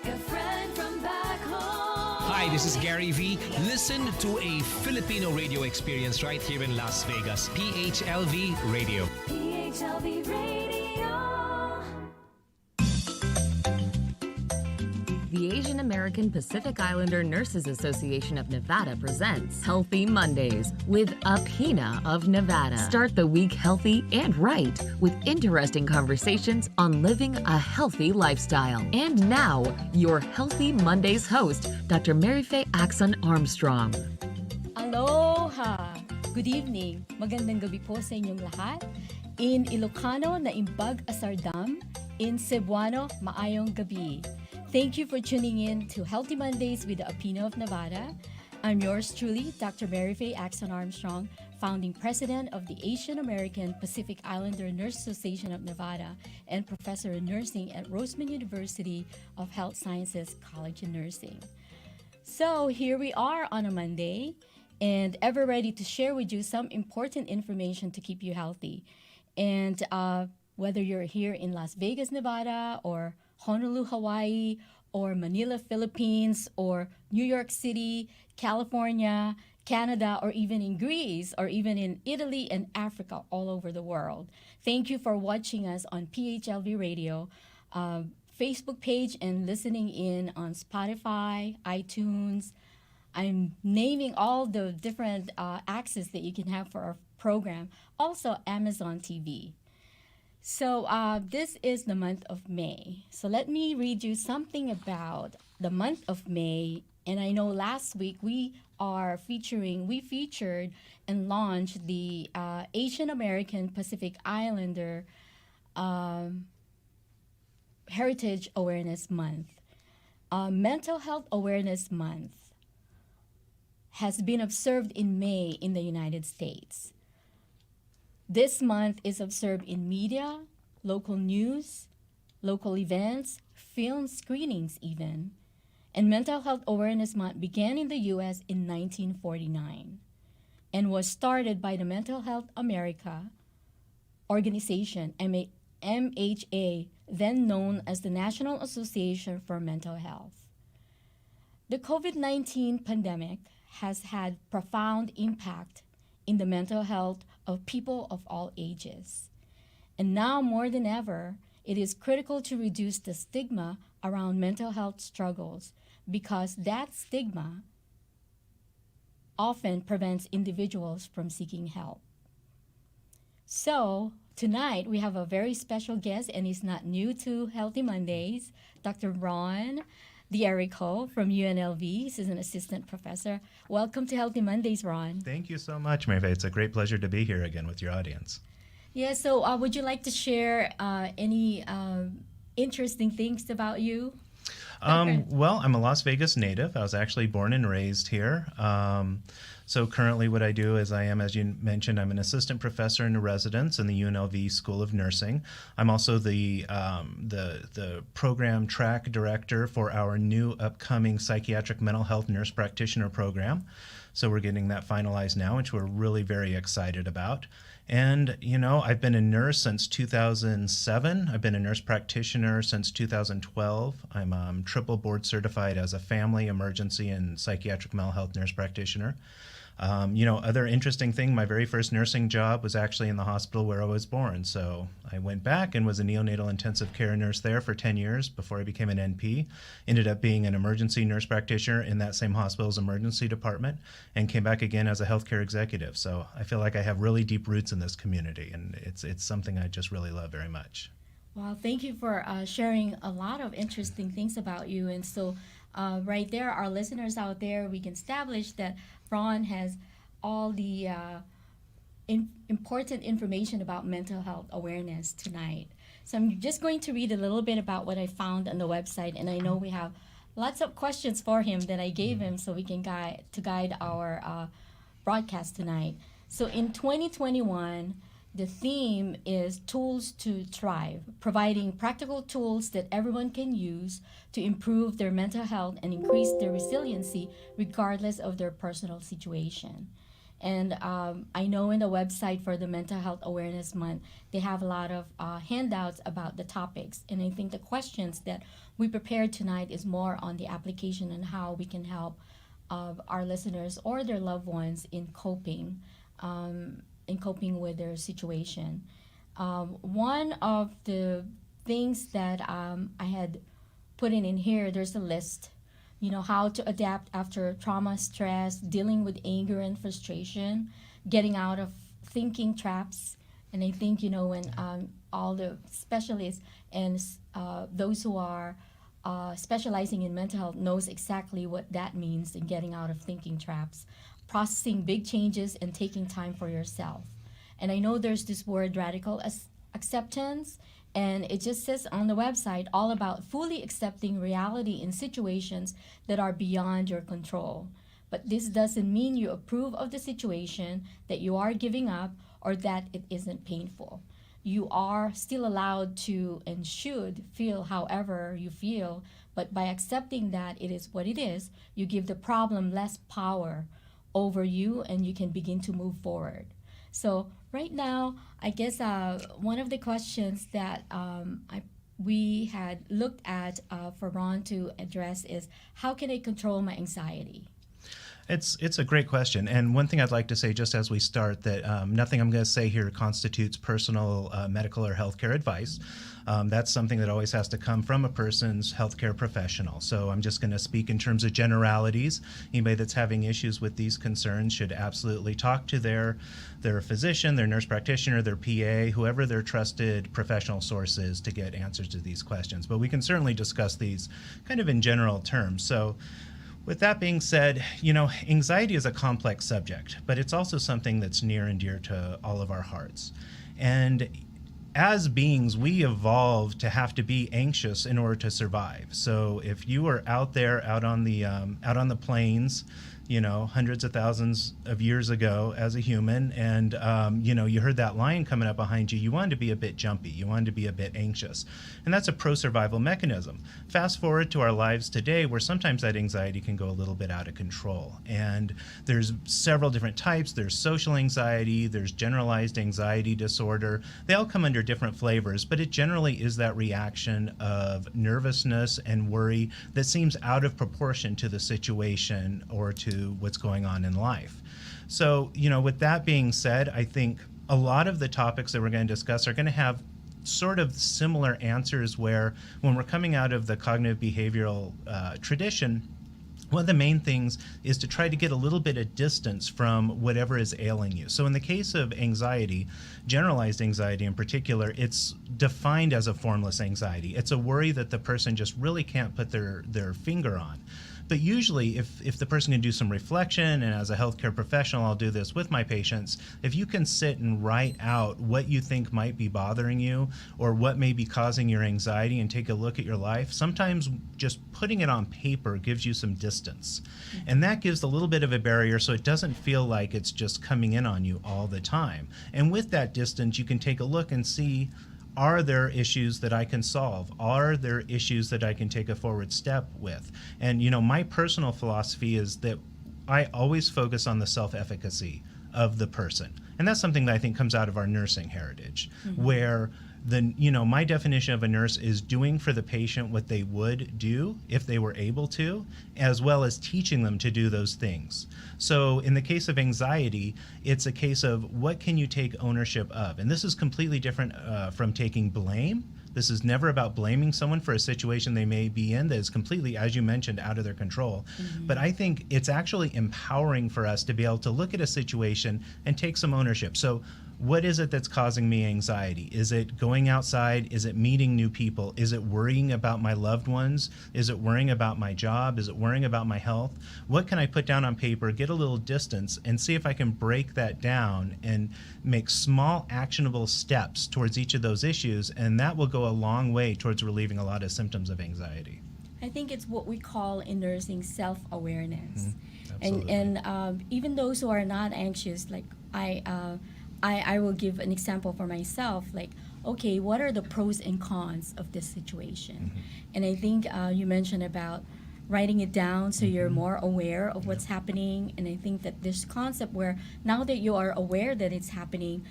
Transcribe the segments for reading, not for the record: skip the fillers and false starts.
like a friend from back home. Hi, this is Gary V. Listen to a Filipino radio experience right here in Las Vegas. PHLV Radio. PHLV Radio. The Asian American Pacific Islander Nurses Association of Nevada presents Healthy Mondays with Apina of Nevada. Start the week healthy and right with interesting conversations on living a healthy lifestyle. And now, your Healthy Mondays host, Dr. Marife Aczon-Armstrong. Aloha! Good evening. Magandang gabi po sa inyong lahat. In Ilocano, naimbag asardam. In Cebuano, maayong gabi. Thank you for tuning in to Healthy Mondays with the Apina of Nevada. I'm yours truly, Dr. Marife Aczon-Armstrong, founding president of the Asian American Pacific Islander Nurse Association of Nevada and professor in nursing at Roseman University of Health Sciences College of Nursing. So here we are on a Monday and ever ready to share with you some important information to keep you healthy. And whether you're here in Las Vegas, Nevada, or Honolulu, Hawaii, or Manila, Philippines, or New York City, California, Canada, or even in Greece, or even in Italy and Africa, all over the world. Thank you for watching us on PHLV Radio, Facebook page, and listening in on Spotify, iTunes. I'm naming all the different access that you can have for our program. Also, Amazon TV. So this is the month of May. So let me read you something about the month of May. And I know last week we featured and launched the Asian American Pacific Islander Heritage Awareness Month. Mental Health Awareness Month has been observed in May in the United States. This month is observed in media, local news, local events, film screenings even. And Mental Health Awareness Month began in the U.S. in 1949 and was started by the Mental Health America organization, MHA, then known as the National Association for Mental Health. The COVID-19 pandemic has had profound impact in the mental health of people of all ages. And now more than ever, it is critical to reduce the stigma around mental health struggles because that stigma often prevents individuals from seeking help. So tonight we have a very special guest, and he's not new to Healthy Mondays, Dr. Rhone from UNLV. He's an assistant professor. Welcome to Healthy Mondays, Rhone. Thank you so much, Marife. It's a great pleasure to be here again with your audience. Yeah, so would you like to share any interesting things about you? Well, I'm a Las Vegas native. I was actually born and raised here. So currently what I do is I am, as you mentioned, I'm an assistant professor in residence in the UNLV School of Nursing. I'm also the program track director for our new upcoming Psychiatric Mental Health Nurse Practitioner program. So we're getting that finalized now, which we're really very excited about. And, you know, I've been a nurse since 2007. I've been a nurse practitioner since 2012. I'm triple board certified as a family, emergency, and psychiatric mental health nurse practitioner. Other interesting thing, my very first nursing job was actually in the hospital where I was born. So I went back and was a neonatal intensive care nurse there for 10 years before I became an NP. Ended up being an emergency nurse practitioner in that same hospital's emergency department and came back again as a healthcare executive. So I feel like I have really deep roots in this community, and it's something I just really love very much. Well, thank you for sharing a lot of interesting things about you. And so right there, our listeners out there, we can establish that Rhone has all the important information about mental health awareness tonight. So I'm just going to read a little bit about what I found on the website, and I know we have lots of questions for him that I gave him so we can guide our broadcast tonight. So in 2021, the theme is Tools to Thrive, providing practical tools that everyone can use to improve their mental health and increase their resiliency regardless of their personal situation. And I know in the website for the Mental Health Awareness Month, they have a lot of handouts about the topics. And I think the questions that we prepared tonight is more on the application and how we can help our listeners or their loved ones in coping with their situation. One of the things that I had put in here, there's a list, how to adapt after trauma, stress, dealing with anger and frustration, getting out of thinking traps. And I think, when all the specialists and those who are specializing in mental health knows exactly what that means in getting out of thinking traps, processing big changes and taking time for yourself. And I know there's this word radical acceptance, and it just says on the website all about fully accepting reality in situations that are beyond your control. But this doesn't mean you approve of the situation, that you are giving up, or that it isn't painful. You are still allowed to and should feel however you feel, but by accepting that it is what it is, you give the problem less power over you and you can begin to move forward. So right now, I guess one of the questions that we had looked at for Ron to address is, how can I control my anxiety? It's a great question. And one thing I'd like to say just as we start, that nothing I'm going to say here constitutes personal medical or healthcare advice. That's something that always has to come from a person's healthcare professional. So I'm just going to speak in terms of generalities. Anybody that's having issues with these concerns should absolutely talk to their physician, their nurse practitioner, their PA, whoever their trusted professional source is, to get answers to these questions. But we can certainly discuss these kind of in general terms. So with that being said, anxiety is a complex subject, but it's also something that's near and dear to all of our hearts. And as beings, we evolved to have to be anxious in order to survive. So if you were out there, out on the plains, hundreds of thousands of years ago as a human, and you heard that lion coming up behind you, you wanted to be a bit jumpy, you wanted to be a bit anxious. And that's a pro-survival mechanism. Fast forward to our lives today, where sometimes that anxiety can go a little bit out of control. And there's several different types. There's social anxiety, there's generalized anxiety disorder. They all come under different flavors, but it generally is that reaction of nervousness and worry that seems out of proportion to the situation or to what's going on in life. So, with that being said, I think a lot of the topics that we're going to discuss are going to have sort of similar answers, where when we're coming out of the cognitive behavioral tradition, one of the main things is to try to get a little bit of distance from whatever is ailing you. So in the case of anxiety, generalized anxiety in particular, it's defined as a formless anxiety. It's a worry that the person just really can't put their finger on. But usually, if the person can do some reflection, and as a healthcare professional, I'll do this with my patients, if you can sit and write out what you think might be bothering you or what may be causing your anxiety and take a look at your life, sometimes just putting it on paper gives you some distance. And that gives a little bit of a barrier, so it doesn't feel like it's just coming in on you all the time. And with that distance, you can take a look and see, are there issues that I can solve? Are there issues that I can take a forward step with? And, my personal philosophy is that I always focus on the self-efficacy of the person. And that's something that I think comes out of our nursing heritage, where my definition of a nurse is doing for the patient what they would do if they were able to, as well as teaching them to do those things. So in the case of anxiety, it's a case of what can you take ownership of? And this is completely different from taking blame. This is never about blaming someone for a situation they may be in that is completely, as you mentioned, out of their control. But I think it's actually empowering for us to be able to look at a situation and take some ownership. So what is it that's causing me anxiety? Is it going outside? Is it meeting new people? Is it worrying about my loved ones? Is it worrying about my job? Is it worrying about my health? What can I put down on paper, get a little distance, and see if I can break that down and make small actionable steps towards each of those issues, and that will go a long way towards relieving a lot of symptoms of anxiety. I think it's what we call in nursing self-awareness. Absolutely. And even those who are not anxious, like I will give an example for myself, like, okay, what are the pros and cons of this situation? And I think you mentioned about writing it down so you're more aware of what's happening. And I think that this concept where now that you are aware that it's happening,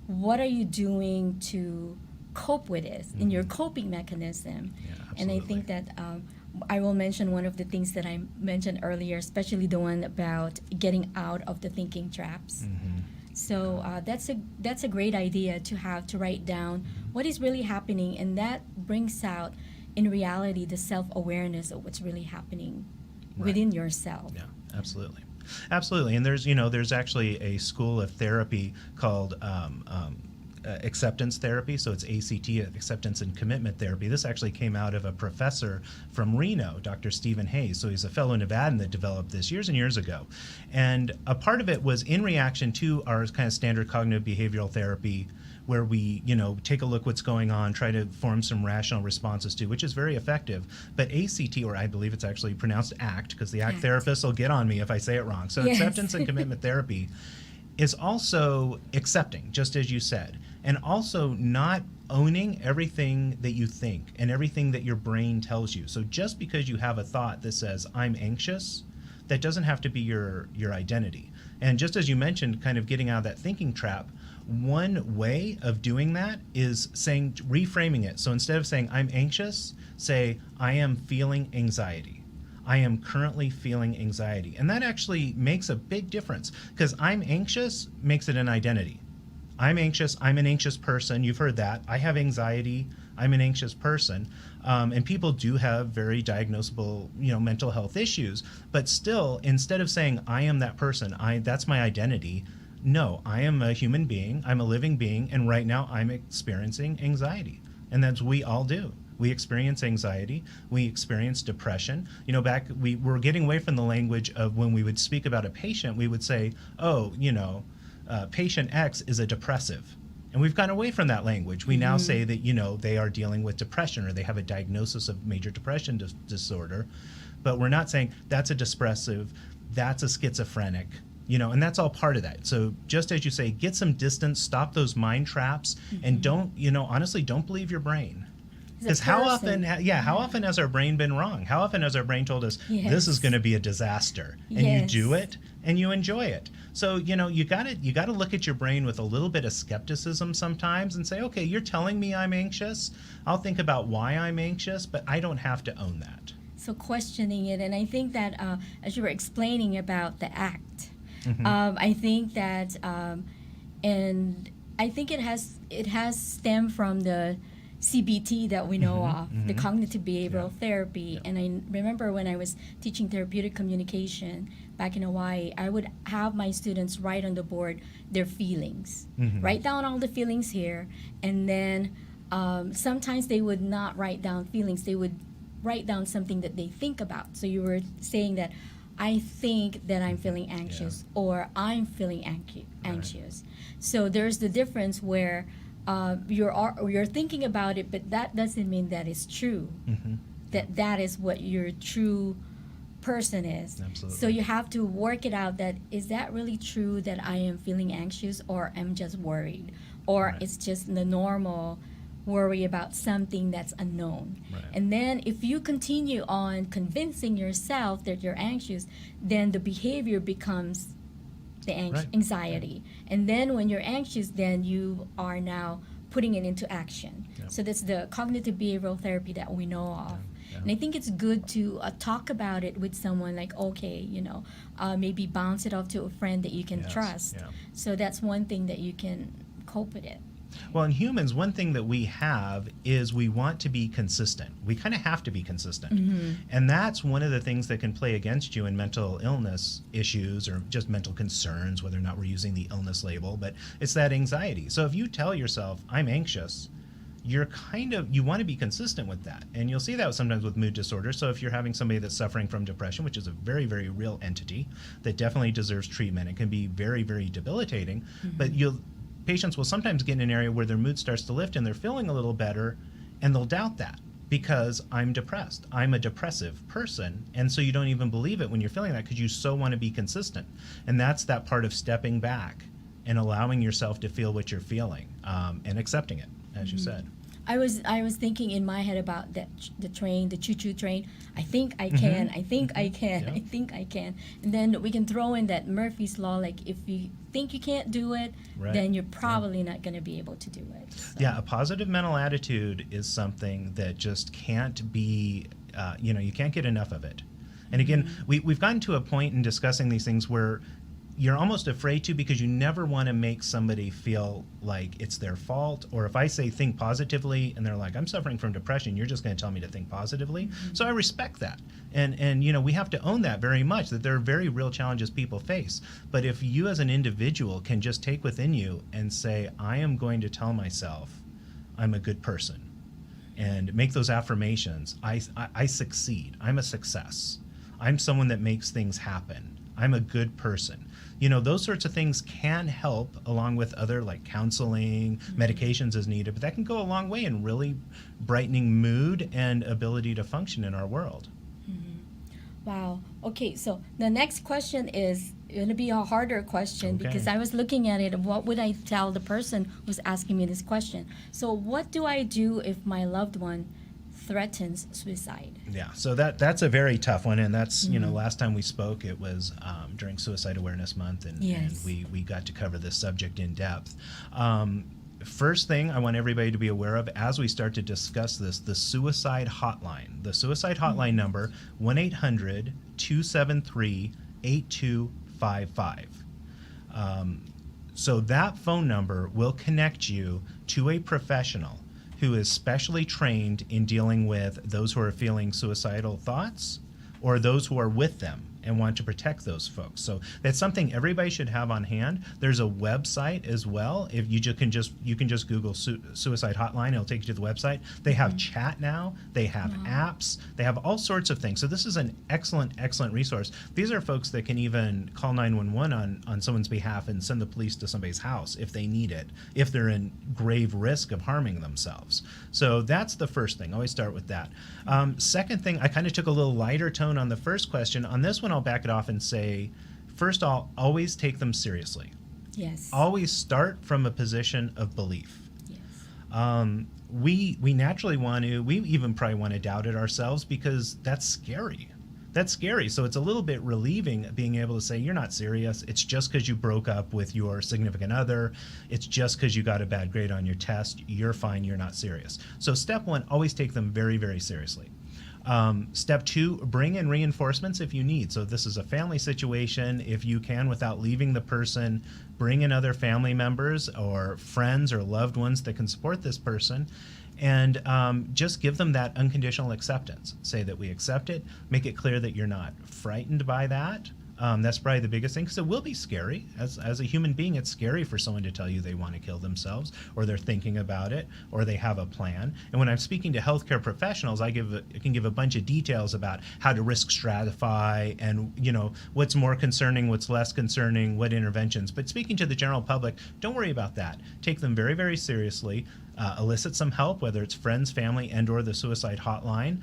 what are you doing to cope with it in your coping mechanism? Yeah, and I absolutely. think that I will mention one of the things that I mentioned earlier, especially the one about getting out of the thinking traps. So that's a great idea to have to write down what is really happening, and that brings out in reality the self-awareness of what's really happening within yourself. Yeah, absolutely. Absolutely. And there's actually a school of therapy called acceptance therapy. So it's ACT, acceptance and commitment therapy. This actually came out of a professor from Reno, Dr. Stephen Hayes. So he's a fellow Nevadan that developed this years and years ago. And a part of it was in reaction to our kind of standard cognitive behavioral therapy, where we, take a look what's going on, try to form some rational responses to, which is very effective. But ACT, or I believe it's actually pronounced ACT, because the ACT therapists will get on me if I say it wrong. So Yes. acceptance and commitment therapy is also accepting, just as you said, and also not owning everything that you think and everything that your brain tells you. So just because you have a thought that says, I'm anxious, that doesn't have to be your identity. And just as you mentioned, kind of getting out of that thinking trap, one way of doing that is reframing it. So instead of saying, I'm anxious, say, I am feeling anxiety. I am currently feeling anxiety. And that actually makes a big difference, because I'm anxious makes it an identity. I'm anxious. I'm an anxious person. You've heard that. I have anxiety. I'm an anxious person. And people do have very diagnosable, mental health issues. But still, instead of saying, I am that person, that's my identity, no, I am a human being. I'm a living being. And right now I'm experiencing anxiety. And that's we all do. We experience anxiety. We experience depression. We were getting away from the language of when we would speak about a patient, we would say, patient X is a depressive. And we've gone away from that language. We now say that, they are dealing with depression, or they have a diagnosis of major depression disorder. But we're not saying that's a depressive, that's a schizophrenic, and that's all part of that. So just as you say, get some distance, stop those mind traps, and don't, honestly, don't believe your brain. Because how often has our brain been wrong? How often has our brain told us this is going to be a disaster, and you do it and you enjoy it? So you gotta look at your brain with a little bit of skepticism sometimes and say, okay, you're telling me I'm anxious. I'll think about why I'm anxious, but I don't have to own that. So questioning it, and I think that as you were explaining about the ACT, I think that, and I think it has stemmed from the CBT that we know of, the cognitive behavioral therapy. And I remember when I was teaching therapeutic communication back in Hawaii, I would have my students write on the board their feelings. Write down all the feelings here, and then sometimes they would not write down feelings. They would write down something that they think about. So you were saying that I think that I'm feeling anxious, or I'm feeling anxious. So there's the difference where you're thinking about it, but that doesn't mean that is true. That is what your true person is. Absolutely. So you have to work it out, that is that really true that I am feeling anxious, or I'm just worried, or it's just the normal worry about something that's unknown. And then if you continue on convincing yourself that you're anxious, then the behavior becomes the anxiety. And then when you're anxious, then you are now putting it into action. So that's the cognitive behavioral therapy that we know of. And I think it's good to talk about it with someone, like, okay, maybe bounce it off to a friend that you can trust. So that's one thing that you can cope with it. Well, in humans, one thing that we have is we want to be consistent. We kind of have to be consistent. And that's one of the things that can play against you in mental illness issues, or just mental concerns, whether or not we're using the illness label, but it's that anxiety. So if you tell yourself, I'm anxious, you want to be consistent with that. And you'll see that sometimes with mood disorders. So if you're having somebody that's suffering from depression, which is a very, very real entity that definitely deserves treatment, it can be very, very debilitating, but patients will sometimes get in an area where their mood starts to lift and they're feeling a little better, and they'll doubt that because I'm depressed. I'm a depressive person. And so you don't even believe it when you're feeling that, because you so want to be consistent. And that's that part of stepping back and allowing yourself to feel what you're feeling, and accepting it, as you said. I was thinking in my head about the train, the choo-choo train. I think I can. I think I can. Yeah. I think I can. And then we can throw in that Murphy's law. Like if you think you can't do it, Right. then you're probably not going to be able to do it. So. Yeah, a positive mental attitude is something that just can't be, you can't get enough of it. And again, we've gotten to a point in discussing these things where you're almost afraid to, because you never want to make somebody feel like it's their fault. Or if I say think positively and they're like, I'm suffering from depression, you're just going to tell me to think positively. So I respect that. And we have to own that very much, that there are very real challenges people face. But if you as an individual can just take within you and say, I am going to tell myself I'm a good person, and make those affirmations, I succeed, I'm a success, I'm someone that makes things happen, I'm a good person. Those sorts of things can help, along with other like counseling, medications as needed, but that can go a long way in really brightening mood and ability to function in our world. Wow. Okay, so the next question is going to be a harder question Okay. because I was looking at it. What would I tell the person who's asking me this question? So what do I do if my loved one threatens suicide? Yeah, so that's a very tough one, and that's last time we spoke, it was during Suicide Awareness Month, and Yes. we got to cover this subject in depth. First thing I want everybody to be aware of as we start to discuss this, the Suicide Hotline. The Suicide Hotline number, 1-800-273-8255. So that phone number will connect you to a professional who is specially trained in dealing with those who are feeling suicidal thoughts or those who are with them and want to protect those folks. So that's something everybody should have on hand. There's a website as well. If you can just Google Suicide Hotline, it'll take you to the website. They have chat now. They have apps. They have all sorts of things. So this is an excellent resource. These are folks that can even call 911 on someone's behalf and send the police to somebody's house if they need it, if they're in grave risk of harming themselves. So that's the first thing. Always start with that. Second thing, I kind of took a little lighter tone on the first question. On this one, I'll back it off and say, first, I'll always take them seriously. Yes. Always start from a position of belief. Yes. We naturally we even probably want to doubt it ourselves because that's scary. That's scary. So it's a little bit relieving being able to say, you're not serious. It's just because you broke up with your significant other. It's just because you got a bad grade on your test. You're fine. You're not serious. So step one, always take them very, very seriously. Step two, bring in reinforcements if you need. So if this is a family situation, if you can, without leaving the person, bring in other family members or friends or loved ones that can support this person. And just give them that unconditional acceptance. Say that we accept it. Make it clear that you're not frightened by that. That's probably the biggest thing, because it will be scary. As a human being, it's scary for someone to tell you they want to kill themselves, or they're thinking about it, or they have a plan. And when I'm speaking to healthcare professionals, I can give a bunch of details about how to risk stratify and what's more concerning, what's less concerning, what interventions. But speaking to the general public, don't worry about that. Take them very, very seriously. Elicit some help, whether it's friends, family, and or the Suicide Hotline.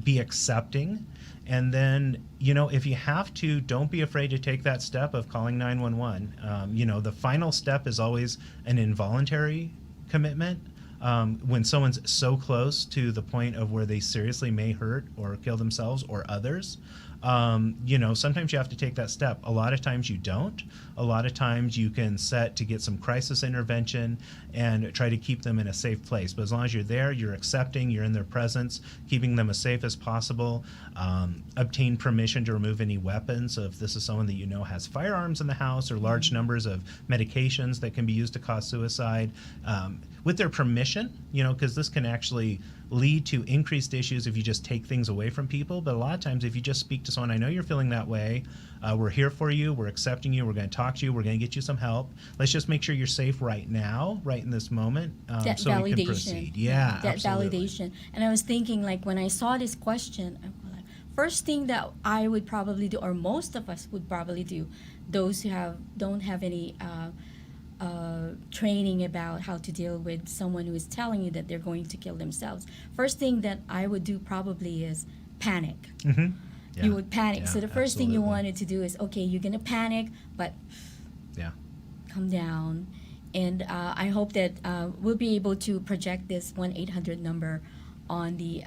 Be accepting. And then, if you have to, don't be afraid to take that step of calling 911. The final step is always an involuntary commitment. When someone's so close to the point of where they seriously may hurt or kill themselves or others, sometimes you have to take that step. A lot of times you don't. A lot of times you can set to get some crisis intervention and try to keep them in a safe place. But as long as you're there, you're accepting, you're in their presence, keeping them as safe as possible. Obtain permission to remove any weapons. So if this is someone that has firearms in the house or large numbers of medications that can be used to cause suicide, with their permission, because this can actually lead to increased issues if you just take things away from people. But a lot of times if you just speak to someone, I know you're feeling that way, we're here for you, we're accepting you, we're going to talk to you, we're going to get you some help. Let's just make sure you're safe right now, right in this moment, That so validation. we can proceed. Yeah, that absolutely. validation. And I was thinking, like, when I saw this question, first thing that I would probably do, or most of us would probably do, those who don't have any training about how to deal with someone who is telling you that they're going to kill themselves. First thing that I would do probably is panic. Mm-hmm. Yeah. You would panic. Yeah, So the first thing you absolutely. wanted to do is, okay, you're going to panic, but Yeah. come down And I hope that we'll be able to project this 1-800 number on the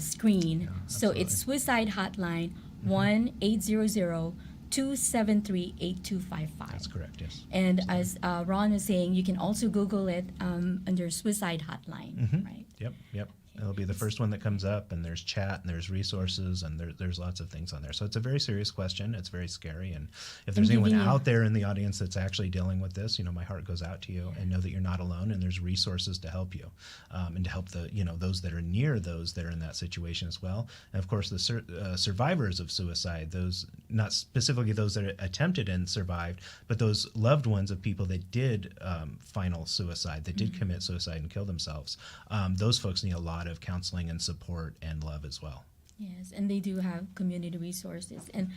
screen. So it's Suicide Hotline 1-800-273-8255. That's correct, yes. And as Ron was saying, you can also Google it under Suicide Hotline, right? Yep. It'll be the first one that comes up, and there's chat, and there's resources, and there's lots of things on there. So it's a very serious question. It's very scary. And if there's anyone out there in the audience that's actually dealing with this, my heart goes out to you, and know that you're not alone, and there's resources to help you, and to help those that are near those that are in that situation as well. And of course, the survivors of suicide, those, not specifically those that attempted and survived, but those loved ones of people that did final suicide, that did commit suicide and kill themselves. Those folks need a lot of counseling and support and love as well. Yes, and they do have community resources. And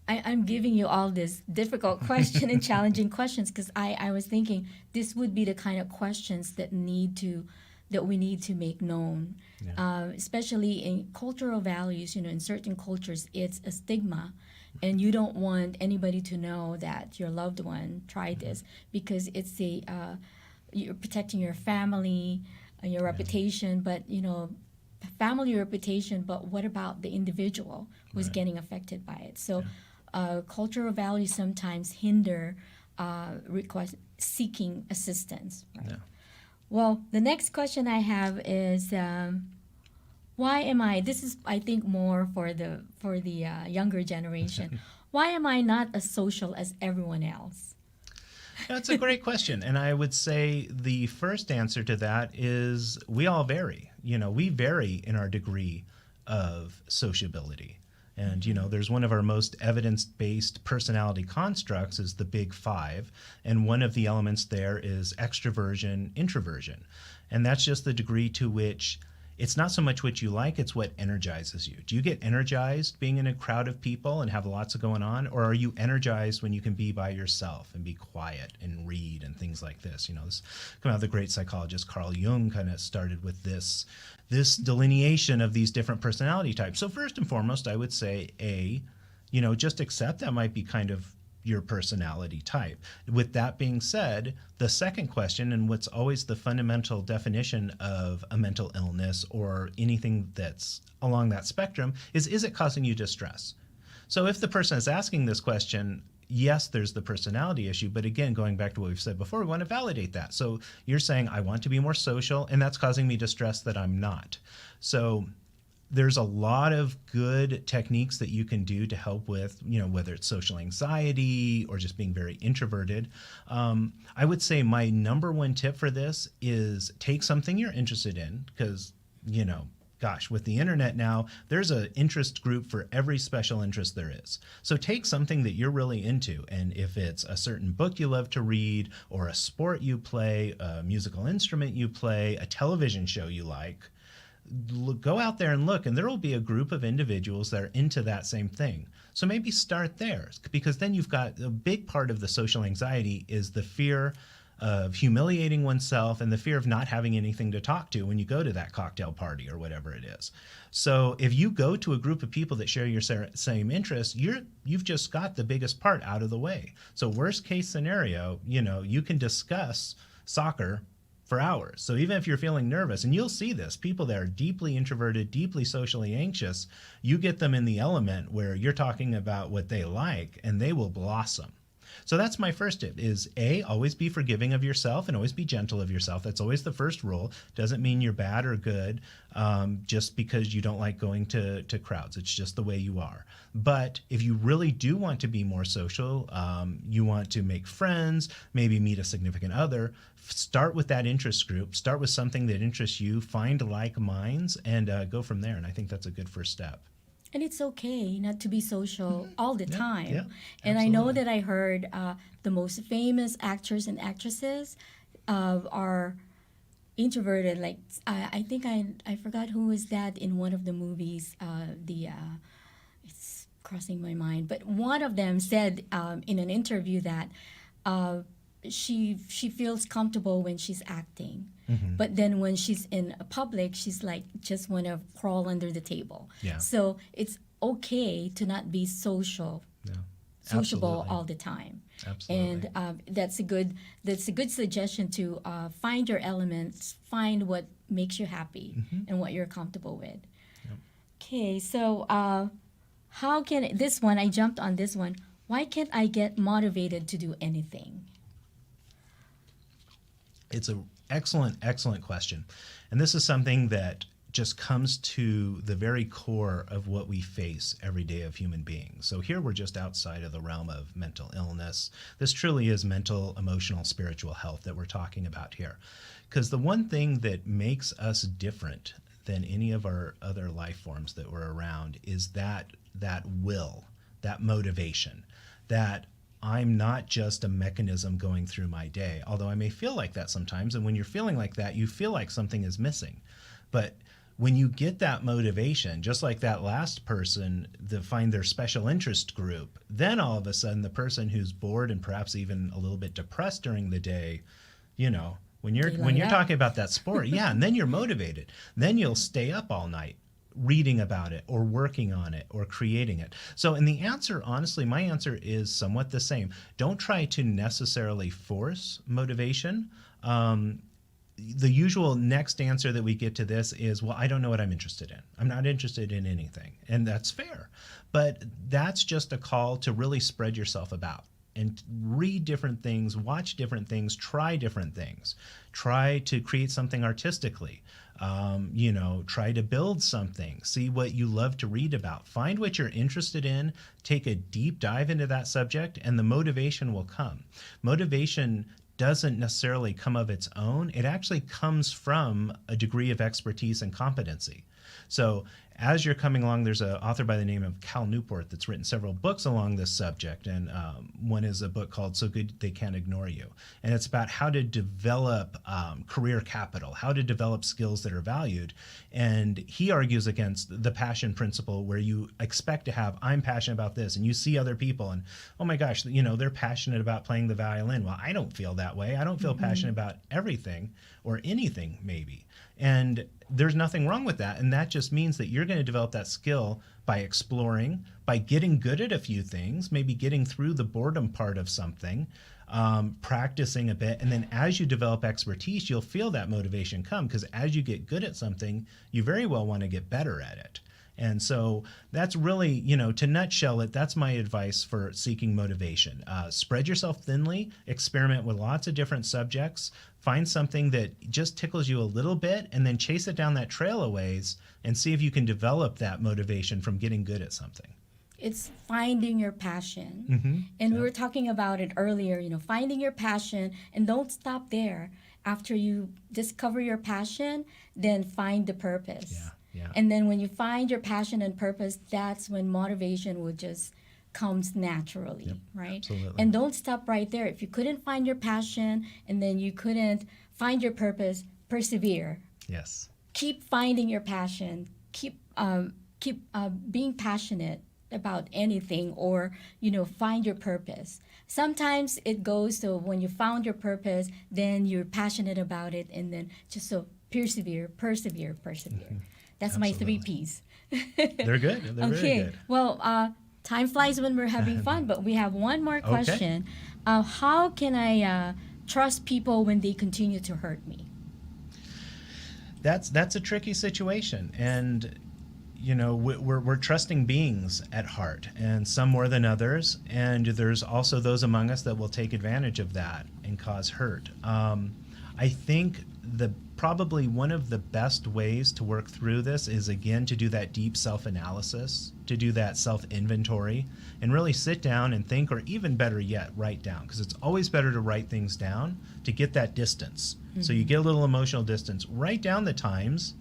I'm giving you all this difficult question and challenging questions because I was thinking this would be the kind of questions that we need to make known, especially in cultural values. In certain cultures, it's a stigma, and you don't want anybody to know that your loved one tried this because it's you're protecting your family, your reputation, but family reputation, but what about the individual who's getting affected by it? So cultural values sometimes hinder seeking assistance, right? Yeah. Well, the next question I have is why am I, this is I think more for the younger generation, why am I not as social as everyone else? That's a great question. And I would say the first answer to that is we all vary. We vary in our degree of sociability. And, there's one of our most evidence-based personality constructs is the Big Five. And one of the elements there is extroversion, introversion. And that's just the degree to which it's not so much what you like, it's what energizes you. Do you get energized being in a crowd of people and have lots of going on? Or are you energized when you can be by yourself and be quiet and read and things like this? This come out of the great psychologist Carl Jung kind of started with this delineation of these different personality types. So first and foremost, I would say just accept that might be kind of your personality type. With that being said, the second question, and what's always the fundamental definition of a mental illness or anything that's along that spectrum is it causing you distress? So if the person is asking this question, yes, there's the personality issue, but again, going back to what we've said before, we want to validate that. So you're saying, I want to be more social, and that's causing me distress that I'm not. So there's a lot of good techniques that you can do to help with, whether it's social anxiety or just being very introverted. I would say my number one tip for this is take something you're interested in because, with the internet now, there's an interest group for every special interest there is. So take something that you're really into. And if it's a certain book you love to read or a sport you play, a musical instrument you play, a television show you like, go out there and look, and there will be a group of individuals that are into that same thing. So maybe start there, because then you've got a big part of the social anxiety is the fear of humiliating oneself and the fear of not having anything to talk to when you go to that cocktail party or whatever it is. So if you go to a group of people that share your same interests, you've just got the biggest part out of the way. So worst case scenario, you can discuss soccer for hours. So even if you're feeling nervous, and you'll see this, people that are deeply introverted, deeply socially anxious, you get them in the element where you're talking about what they like and they will blossom. So that's my first tip is always be forgiving of yourself and always be gentle of yourself. That's always the first rule. Doesn't mean you're bad or good just because you don't like going to crowds. It's just the way you are. But if you really do want to be more social, you want to make friends, maybe meet a significant other, start with that interest group, start with something that interests you, find like minds, and go from there. And I think that's a good first step. And it's okay not to be social all the time. Yeah, and I know that I heard the most famous actors and actresses are introverted. Like I think I forgot who was that in one of the movies. It's crossing my mind, but one of them said in an interview that she feels comfortable when she's acting. Mm-hmm. But then when she's in public, she's like just want to crawl under the table. Yeah. So it's okay to not be sociable all the time. Absolutely. And that's a good suggestion to find your elements, find what makes you happy and what you're comfortable with. Okay, so how can this one? I jumped on this one. Why can't I get motivated to do anything? It's an excellent question. And this is something that just comes to the very core of what we face every day of human beings. So here we're just outside of the realm of mental illness. This truly is mental, emotional, spiritual health that we're talking about here. Because the one thing that makes us different than any of our other life forms that were around is that will, that motivation, that I'm not just a mechanism going through my day, although I may feel like that sometimes. And when you're feeling like that, you feel like something is missing. But when you get that motivation, just like that last person to find their special interest group, then all of a sudden the person who's bored and perhaps even a little bit depressed during the day, when you're talking about that sport, and then you're motivated. Then you'll stay up all night reading about it or working on it or creating it. So, and the answer, honestly, my answer is somewhat the same. Don't try to necessarily force motivation. The usual next answer that we get to this is, well, I don't know what I'm interested in. I'm not interested in anything. And that's fair. But that's just a call to really spread yourself about and read different things, watch different things, try different things. Try to create something artistically. Try to build something, see what you love to read about, find what you're interested in, take a deep dive into that subject, and the motivation will come. Motivation doesn't necessarily come of its own. It actually comes from a degree of expertise and competency. So as you're coming along, there's an author by the name of Cal Newport that's written several books along this subject. And one is a book called So Good They Can't Ignore You. And it's about how to develop career capital, how to develop skills that are valued. And he argues against the passion principle where you expect to have, I'm passionate about this, and you see other people and, oh my gosh, they're passionate about playing the violin. Well, I don't feel that way. I don't feel passionate about everything or anything maybe. And there's nothing wrong with that. And that just means that you're going to develop that skill by exploring, by getting good at a few things, maybe getting through the boredom part of something, practicing a bit. And then as you develop expertise, you'll feel that motivation come, because as you get good at something, you very well want to get better at it. And so that's really, to nutshell it, that's my advice for seeking motivation. Spread yourself thinly, experiment with lots of different subjects, find something that just tickles you a little bit, and then chase it down that trail a ways and see if you can develop that motivation from getting good at something. It's finding your passion. And we were talking about it earlier, finding your passion, and don't stop there. After you discover your passion, then find the purpose. Yeah. And then when you find your passion and purpose, that's when motivation will just comes naturally, right? Absolutely. And don't stop right there. If you couldn't find your passion and then you couldn't find your purpose, persevere. Yes. Keep finding your passion. Keep being passionate about anything, or find your purpose. Sometimes it goes to when you found your purpose, then you're passionate about it, and then just so persevere. That's my 3 P's. They're good. They're very good. Well, time flies when we're having fun, but we have one more question. How can I trust people when they continue to hurt me? That's a tricky situation, and we're trusting beings at heart, and some more than others, and there's also those among us that will take advantage of that and cause hurt. I think probably one of the best ways to work through this is, again, to do that deep self-analysis, to do that self-inventory, and really sit down and think, or even better yet, write down, because it's always better to write things down to get that distance. So you get a little emotional distance. Write down the times,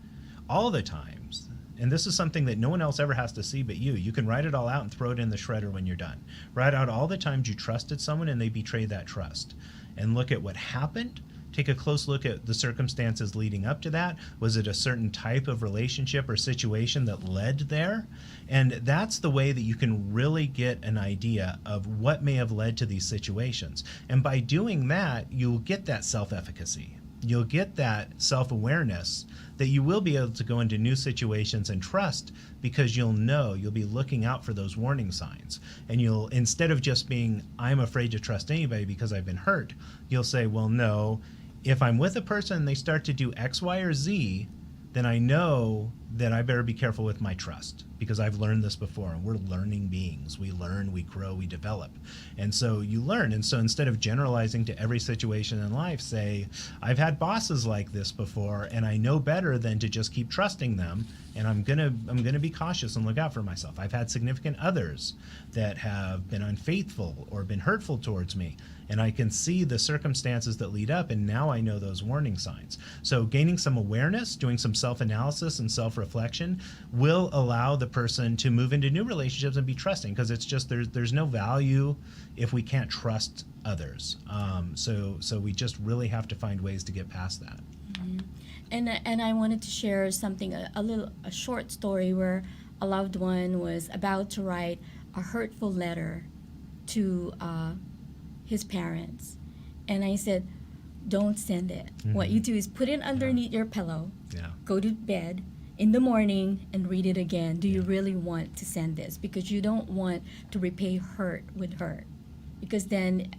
all the times. And this is something that no one else ever has to see but you. You can write it all out and throw it in the shredder when you're done. Write out all the times you trusted someone and they betrayed that trust. And look at what happened. Take a close look at the circumstances leading up to that. Was it a certain type of relationship or situation that led there? And that's the way that you can really get an idea of what may have led to these situations. And by doing that, you'll get that self-efficacy. you'll get that self-awareness that you will be able to go into new situations and trust, because you'll be looking out for those warning signs. And you'll, instead of just being, I'm afraid to trust anybody because I've been hurt, you'll say, well, no, if I'm with a person and they start to do X, Y, or Z, then I know that I better be careful with my trust, because I've learned this before, and we're learning beings. We learn, we grow, we develop. And so you learn. And so instead of generalizing to every situation in life, say, I've had bosses like this before, and I know better than to just keep trusting them, and I'm gonna be cautious and look out for myself. I've had significant others that have been unfaithful or been hurtful towards me, and I can see the circumstances that lead up, and now I know those warning signs. So gaining some awareness, doing some self-analysis and self-reflection will allow the person to move into new relationships and be trusting, because it's just there's no value if we can't trust others. So we just really have to find ways to get past that. Mm-hmm. And I wanted to share something, a short story where a loved one was about to write a hurtful letter to his parents, and I said, don't send it. Mm-hmm. What you do is put it underneath your pillow, go to bed in the morning and read it again. Do you really want to send this? Because you don't want to repay hurt with hurt, because then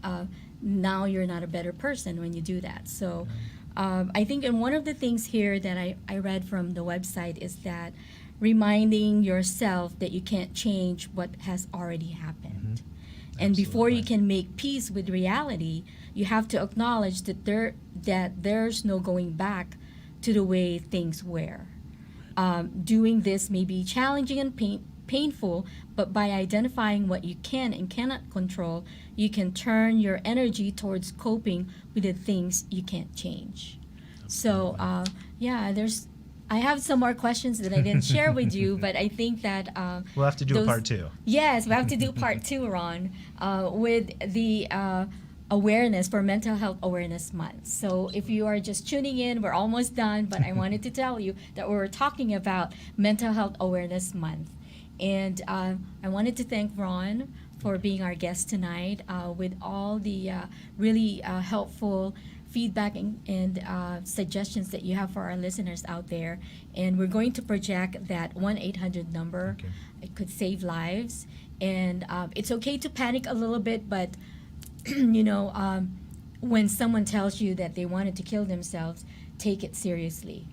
now you're not a better person when you do that. So I think, and one of the things here that I read from the website is that reminding yourself that you can't change what has already happened. Mm-hmm. And before you can make peace with reality, you have to acknowledge that there's no going back to the way things were. Doing this may be challenging and painful, but by identifying what you can and cannot control, you can turn your energy towards coping with the things you can't change. So, I have some more questions that I didn't share with you, but I think that we'll have to do a part two. Yes, we have to do part two, Ron, with the awareness for Mental Health Awareness Month. So if you are just tuning in, we're almost done, but I wanted to tell you that we were talking about Mental Health Awareness Month. And I wanted to thank Rhone for being our guest tonight with all the really helpful feedback and suggestions that you have for our listeners out there. And we're going to project that 1-800 number. Okay. It could save lives. And it's okay to panic a little bit, but when someone tells you that they wanted to kill themselves, take it seriously.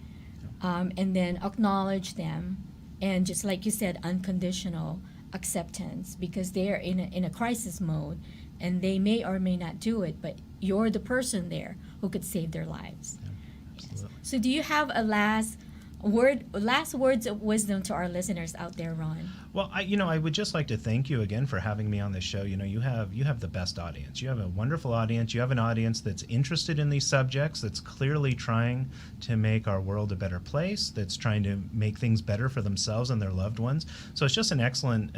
And then acknowledge them. And just like you said, unconditional acceptance, because they're in a crisis mode, and they may or may not do it, but you're the person there who could save their lives. Yeah, yes. So do you have a last words of wisdom to our listeners out there, Ron? Well, I would just like to thank you again for having me on this show. You have the best audience. You have a wonderful audience. You have an audience that's interested in these subjects, that's clearly trying to make our world a better place, that's trying to make things better for themselves and their loved ones. So it's just an excellent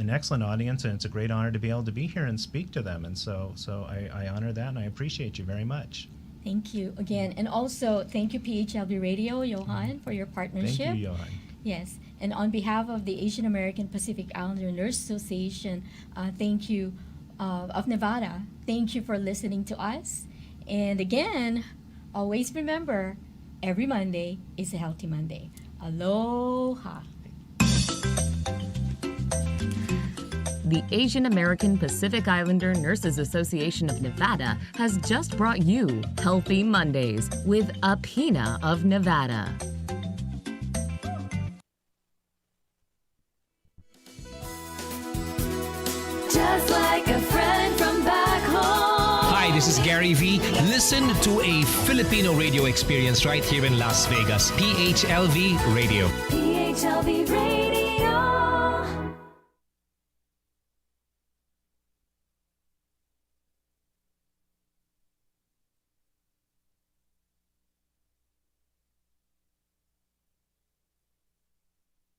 audience, and it's a great honor to be able to be here and speak to them. And so I honor that, and I appreciate you very much. Thank you again. And also, thank you, PHLB Radio, Johan, for your partnership. Thank you, Johan. Yes. And on behalf of the Asian American Pacific Islander Nurse Association, thank you, of Nevada. Thank you for listening to us. And again, always remember, every Monday is a healthy Monday. Aloha. The Asian American Pacific Islander Nurses Association of Nevada has just brought you Healthy Mondays with Apina of Nevada. Just like a friend from back home. Hi, this is Gary V. Listen to a Filipino radio experience right here in Las Vegas. PHLV Radio. PHLV Radio.